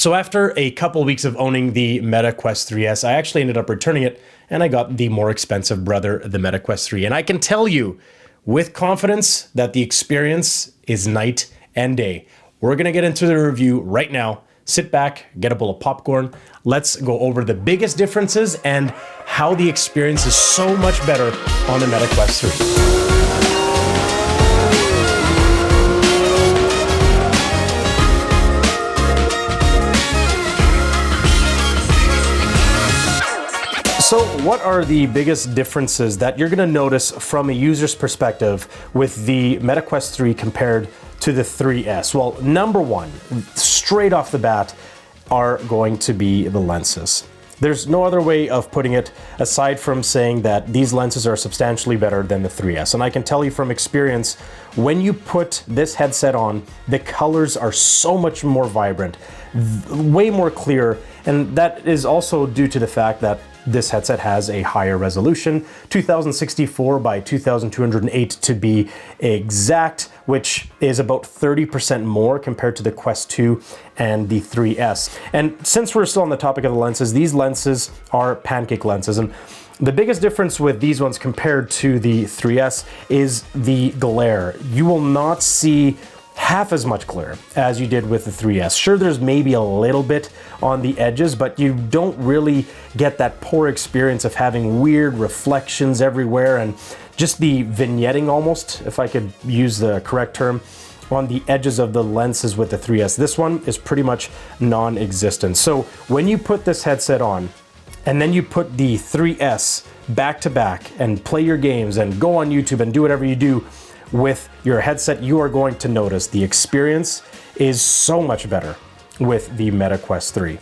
So after a couple weeks of owning the Meta Quest 3S, I actually ended up returning it and I got the more expensive brother, the Meta Quest 3. And I can tell you with confidence that the experience is night and day. We're gonna get into the review right now. Sit back, get a bowl of popcorn. Let's go over the biggest differences and how the experience is so much better on the Meta Quest 3. So what are the biggest differences that you're gonna notice from a user's perspective with the Meta Quest 3 compared to the 3S? Well, number one, straight off the bat, are going to be the lenses. There's no other way of putting it aside from saying that these lenses are substantially better than the 3S. And I can tell you from experience, when you put this headset on, the colors are so much more vibrant, way more clear, and that is also due to the fact that this headset has a higher resolution, 2064 by 2208 to be exact, which is about 30% more compared to the Quest 2 and the 3S. And since we're still on the topic of the lenses, these lenses are pancake lenses. And the biggest difference with these ones compared to the 3S is the glare. You will not see half as much glare as you did with the 3S. Sure, there's maybe a little bit on the edges, but you don't really get that poor experience of having weird reflections everywhere and just the vignetting almost, if I could use the correct term, on the edges of the lenses with the 3S. This one is pretty much non-existent. So when you put this headset on and then you put the 3S back to back and play your games and go on YouTube and do whatever you do with your headset, you are going to notice the experience is so much better with the Meta Quest 3.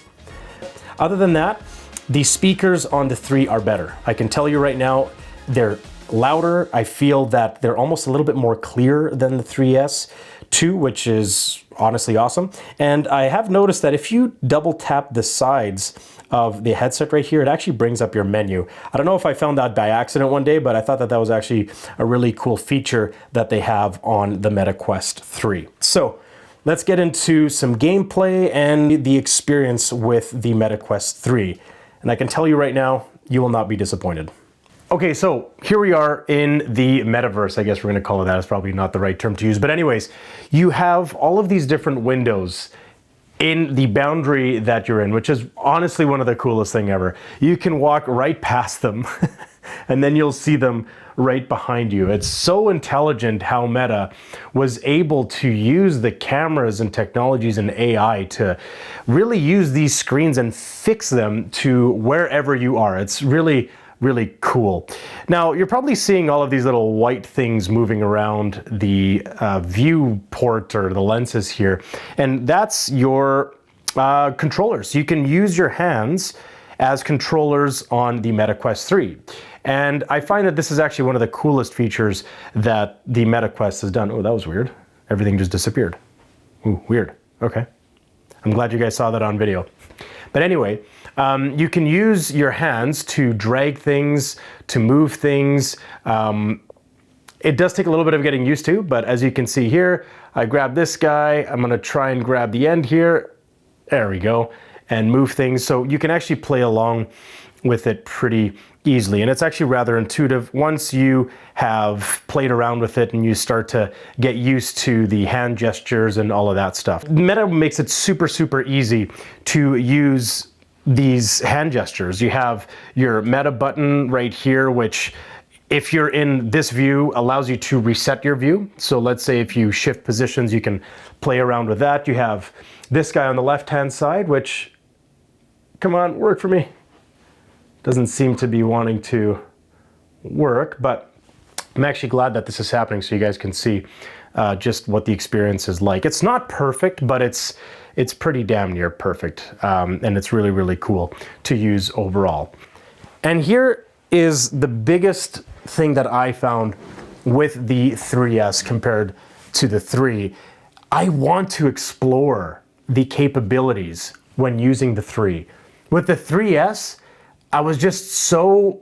Other than that, the speakers on the 3 are better. I can tell you right now, they're louder. I feel that they're almost a little bit more clear than the 3S 2, which is honestly awesome. And I have noticed that if you double tap the sides of the headset right here, it actually brings up your menu. I don't know if I found that by accident one day, but I thought that that was actually a really cool feature that they have on the Meta Quest 3. So let's get into some gameplay and the experience with the Meta Quest 3. And I can tell you right now, you will not be disappointed. Okay, so here we are in the metaverse, I guess we're gonna call it that. It's probably not the right term to use, but anyways, you have all of these different windows in the boundary that you're in, which is honestly one of the coolest thing ever. You can walk right past them and then you'll see them right behind you. It's so intelligent how Meta was able to use the cameras and technologies and AI to really use these screens and fix them to wherever you are. It's really cool. Now, you're probably seeing all of these little white things moving around the viewport or the lenses here, and that's your controllers. You can use your hands as controllers on the Meta Quest 3. And I find that this is actually one of the coolest features that the Meta Quest has done. Oh, that was weird. Everything just disappeared. Ooh, weird. Okay. I'm glad you guys saw that on video. But anyway, you can use your hands to drag things, to move things. It does take a little bit of getting used to, but as you can see here, I grab this guy. I'm gonna try and grab the end here. There we go, and move things. So you can actually play along with it pretty easily. And it's actually rather intuitive once you have played around with it and you start to get used to the hand gestures and all of that stuff. Meta makes it super easy to use these hand gestures. You have your Meta button right here, which if you're in this view allows you to reset your view. So let's say if you shift positions, you can play around with that. You have this guy on the left-hand side, which, come on, work for me. Doesn't seem to be wanting to work, but I'm actually glad that this is happening so you guys can see just what the experience is like. It's not perfect, but it's pretty damn near perfect, and it's really cool to use overall. And here is the biggest thing that I found with the 3S compared to the 3. I want to explore the capabilities when using the 3. With the 3S, I was just so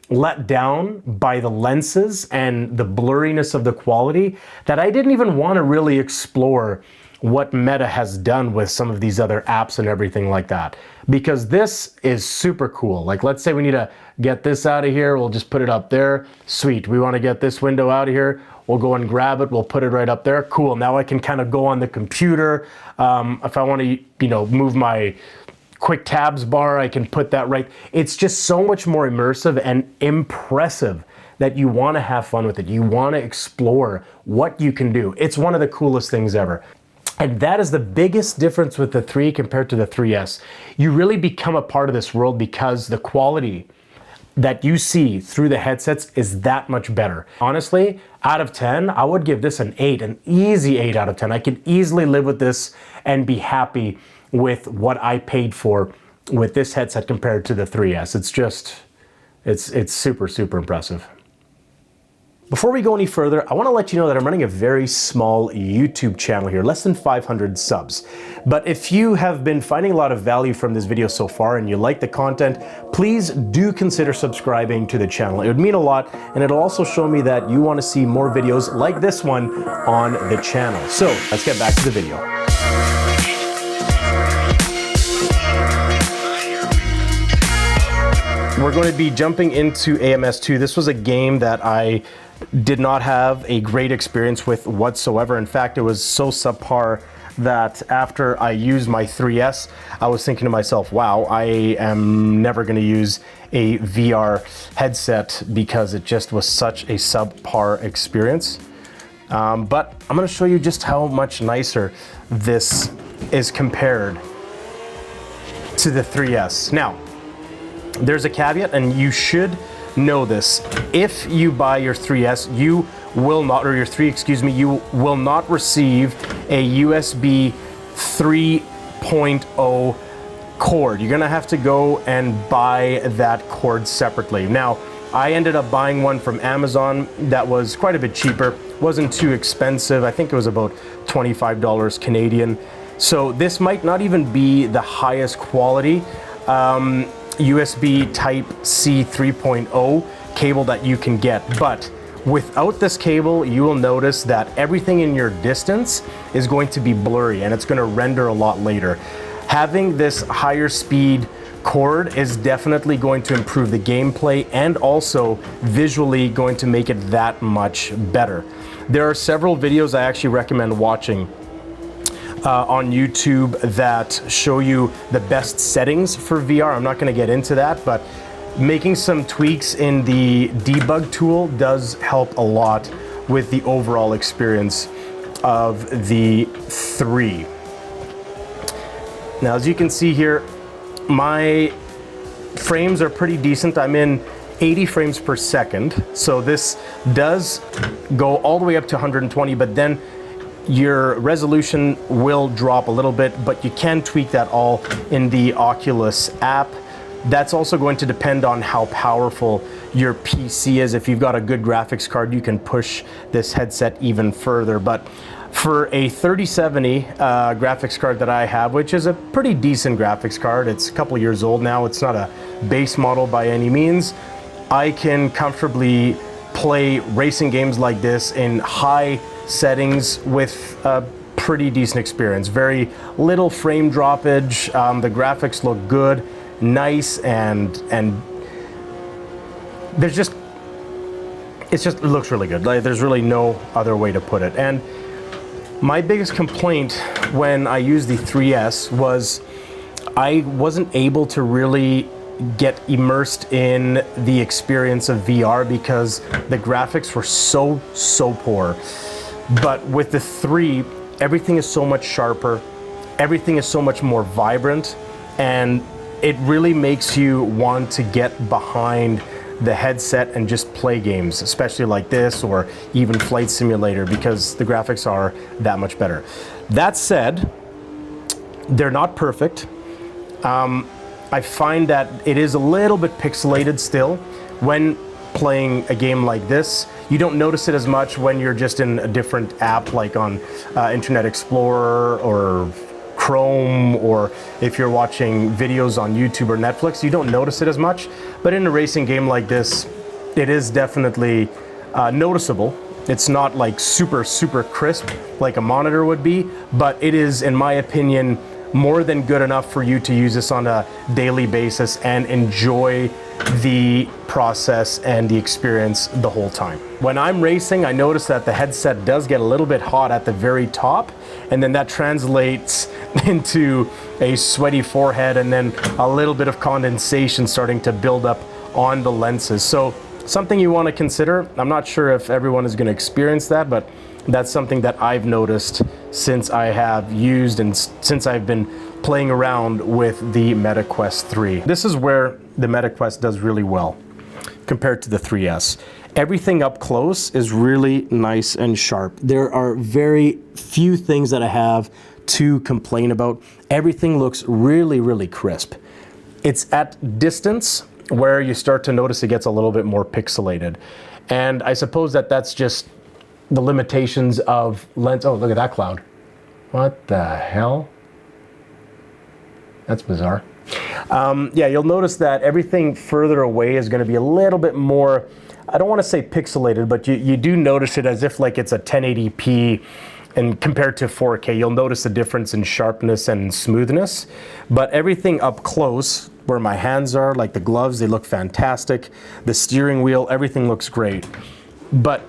let down by the lenses and the blurriness of the quality that I didn't even want to really explore what Meta has done with some of these other apps and everything like that. Because this is super cool. Like, let's say we need to get this out of here, we'll just put it up there. Sweet. We want to get this window out of here, we'll go and grab it, we'll put it right up there. Cool. Now I can kind of go on the computer. If I want to, move my quick tabs bar, I can put that right. It's just so much more immersive and impressive that you want to have fun with it. You want to explore what you can do. It's one of the coolest things ever. And that is the biggest difference with the 3 compared to the 3S. You really become a part of this world because the quality that you see through the headsets is that much better. Honestly, out of 10, I would give this an 8, an easy 8 out of 10. I can easily live with this and be happy with what I paid for with this headset compared to the 3S. It's super, super impressive. Before we go any further, I want to let you know that I'm running a very small YouTube channel here, less than 500 subs. But if you have been finding a lot of value from this video so far and you like the content, please do consider subscribing to the channel. It would mean a lot, and it'll also show me that you want to see more videos like this one on the channel. So let's get back to the video. We're going to be jumping into AMS2. This was a game that I did not have a great experience with whatsoever. In fact, it was so subpar that after I used my 3S, I was thinking to myself, wow, I am never going to use a VR headset because it just was such a subpar experience. But I'm going to show you just how much nicer this is compared to the 3S. Now, there's a caveat, and you should know this. If you buy your 3S, you will not, or your 3, excuse me, you will not receive a USB 3.0 cord. You're gonna have to go and buy that cord separately. Now, I ended up buying one from Amazon that was quite a bit cheaper, wasn't too expensive. I think it was about $25 Canadian. So this might not even be the highest quality USB Type-C 3.0 cable that you can get, but without this cable, you will notice that everything in your distance is going to be blurry and it's going to render a lot later. Having this higher speed cord is definitely going to improve the gameplay and also visually going to make it that much better. There are several videos I actually recommend watching on YouTube that show you the best settings for VR. I'm not going to get into that, but making some tweaks in the debug tool does help a lot with the overall experience of the 3. Now, as you can see here, my frames are pretty decent. I'm in 80 frames per second, so this does go all the way up to 120, but then your resolution will drop a little bit, but you can tweak that all in the Oculus app. That's also going to depend on how powerful your PC is. If you've got a good graphics card, you can push this headset even further. But for a 3070 graphics card that I have, which is a pretty decent graphics card, it's a couple years old now, it's not a base model by any means, I can comfortably play racing games like this in high settings with a pretty decent experience. Very little frame droppage. The graphics look good, nice, and there's just, it looks really good. Like, there's really no other way to put it. And my biggest complaint when I used the 3S was I wasn't able to really get immersed in the experience of VR because the graphics were so poor. But with the 3, everything is so much sharper, everything is so much more vibrant, and it really makes you want to get behind the headset and just play games, especially like this or even Flight Simulator, because the graphics are that much better. That said, they're not perfect. I find that it is a little bit pixelated still when playing a game like this. You don't notice it as much when you're just in a different app, like on Internet Explorer or Chrome, or if you're watching videos on YouTube or Netflix, you don't notice it as much. But in a racing game like this, it is definitely noticeable It's not like super crisp like a monitor would be, but it is, in my opinion, more than good enough for you to use this on a daily basis and enjoy the process and the experience the whole time. When I'm racing, I notice that the headset does get a little bit hot at the very top, and then that translates into a sweaty forehead and then a little bit of condensation starting to build up on the lenses. So something you want to consider. I'm not sure if everyone is going to experience that, but that's something that I've noticed since I have used and since I've been playing around with the Meta Quest 3. This is where the Meta Quest does really well compared to the 3S. Everything up close is really nice and sharp. There are very few things that I have to complain about. Everything looks really crisp. It's at distance where you start to notice it gets a little bit more pixelated. And I suppose that that's just the limitations of lens. Oh, look at that cloud. What the hell? That's bizarre. Yeah, you'll notice that everything further away is going to be a little bit more, I don't want to say pixelated, but you do notice it as if like it's a 1080p, and compared to 4K, you'll notice the difference in sharpness and smoothness. But everything up close, where my hands are, like the gloves, they look fantastic. The steering wheel, everything looks great. But,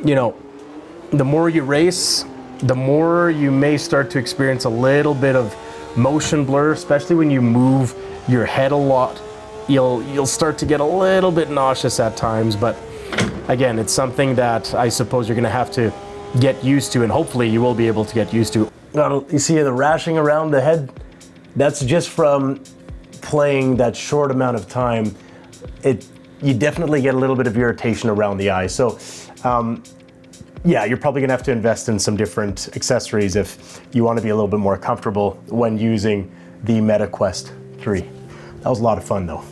you know, the more you race, the more you may start to experience a little bit of motion blur, especially when you move your head a lot. You'll start to get a little bit nauseous at times, but again, it's something that I suppose you're gonna have to get used to, and hopefully you will be able to get used to. You see the rashing around the head? That's just from playing that short amount of time. You definitely get a little bit of irritation around the eye. So yeah, you're probably gonna have to invest in some different accessories if you want to be a little bit more comfortable when using the Meta Quest 3. That was a lot of fun though.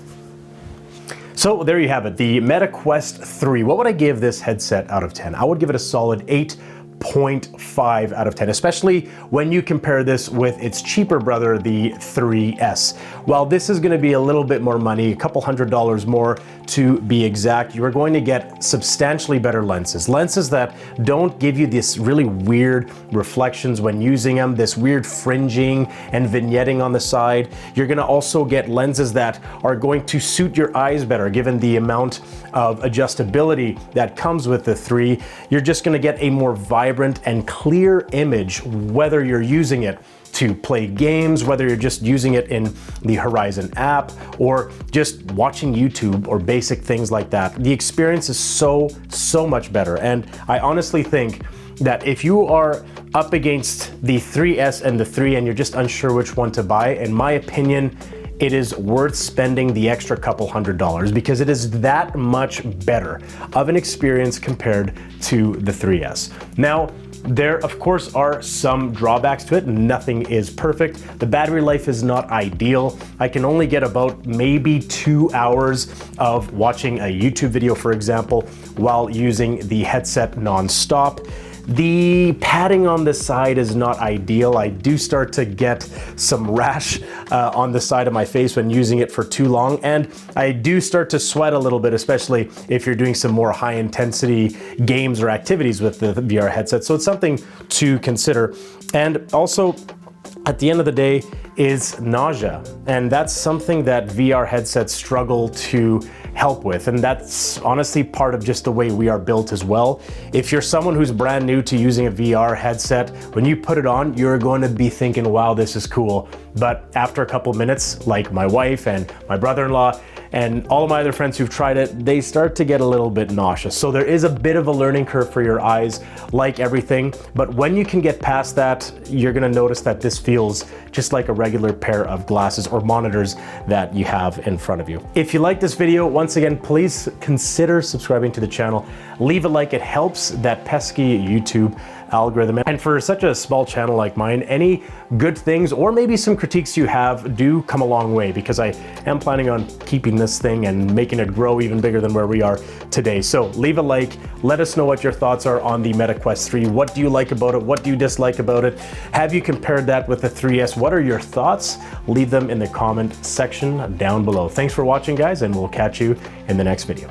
So there you have it, the Meta Quest 3. What would I give this headset out of 10? I would give it a solid 8.5 out of 10, especially when you compare this with its cheaper brother, the 3S. While this is gonna be a little bit more money, a couple $100 more to be exact, you are going to get substantially better lenses. Lenses that don't give you this really weird reflections when using them, this weird fringing and vignetting on the side. You're gonna also get lenses that are going to suit your eyes better, given the amount of adjustability that comes with the 3. You're just gonna get a more vibrant and clear image, whether you're using it to play games, whether you're just using it in the Horizon app or just watching YouTube or basic things like that. The experience is so much better. And I honestly think that if you are up against the 3S and the 3 and you're just unsure which one to buy, in my opinion, it is worth spending the extra couple $100 because it is that much better of an experience compared to the 3S. Now, there of course are some drawbacks to it. Nothing is perfect. The battery life is not ideal. I can only get about maybe 2 hours of watching a YouTube video, for example, while using the headset non-stop. The padding on the side is not ideal. I do start to get some rash on the side of my face when using it for too long, and I do start to sweat a little bit, especially if you're doing some more high intensity games or activities with the VR headset. So it's something to consider. And also, at the end of the day, is nausea. And that's something that VR headsets struggle to help with. And that's honestly part of just the way we are built as well. If you're someone who's brand new to using a VR headset, when you put it on, you're going to be thinking, wow, this is cool. But after a couple minutes, like my wife and my brother-in-law, and all of my other friends who've tried it, they start to get a little bit nauseous. So there is a bit of a learning curve for your eyes, like everything. But when you can get past that, you're gonna notice that this feels just like a regular pair of glasses or monitors that you have in front of you. If you like this video, once again, please consider subscribing to the channel. Leave a like, it helps that pesky YouTube algorithm. And for such a small channel like mine, any good things or maybe some critiques you have do come a long way, because I am planning on keeping this thing and making it grow even bigger than where we are today. So leave a like, let us know what your thoughts are on the Meta Quest 3. What do you like about it? What do you dislike about it? Have you compared that with the 3S? What are your thoughts? Leave them in the comment section down below. Thanks for watching, guys, and we'll catch you in the next video.